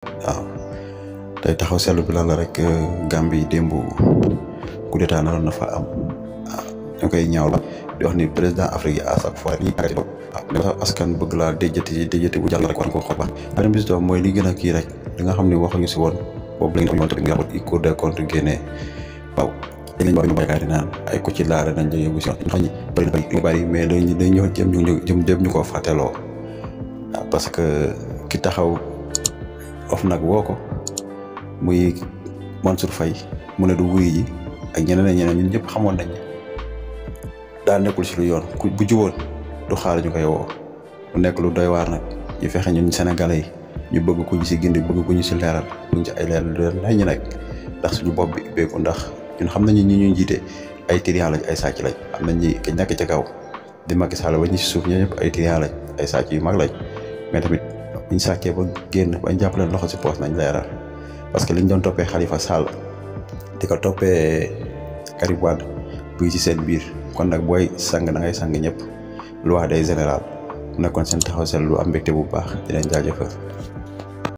waaw tey taxaw seetlu bi lan la rek Gambie démb coup d'état naroon na fa am ñu koy ñaawla di wax ni président Afrique yi à chaque fois nii dafa askan bëgg laa déjati bu jàll rek war ko xool baax beneen bis doom mooy li gën a kii rek li nga xam ne waxuñu si woon boobu lañ doon tamit nga xam Cour des comptes génnee waaw lañ wax ñu baykat yi naan ay ko ci laare nañ la yóbbu si xam ñi bëri mais dañ ñëw jëm ñu ko fàtteloo waaw parce que ki taxaw of nag woo ko muy Mansour Faye mu ne du wuy ji ak ñeneen ñun ñëpp xamoon nañ daa nekkul si lu yoon ku bu juwoon du xaar ñu koy woo mu nekk lu doy waar nag ñu fexe ñun sénégalais yi ñu bëgg ko ñu si gindi bëgg ko ñu si leeral buñ ci ay leeral lay ñu nekk ndax suñu bopp bi ubbeeku ndax ñun xam nañu ñi ñuy jiite ay trian lañ ay sàcc lañ am nañ ñi ki nekk ca kaw di Macky Sall ba ñi si suuf ñoo ñëpp ay trian lañ ay sàcc yu mag lañ mais tamit buñ sàccee ba génn bañ jàppaleen loxo si poos nañ leeral parce que liñ doon toppee Khalifa Sall di ko toppee Karim Wade buy ci seen biir kon nag booy sang da ngay sang ñëpp loi des général mu nekkoon seen taxaw seen lu am mbégte bu baax di leen jaajëfal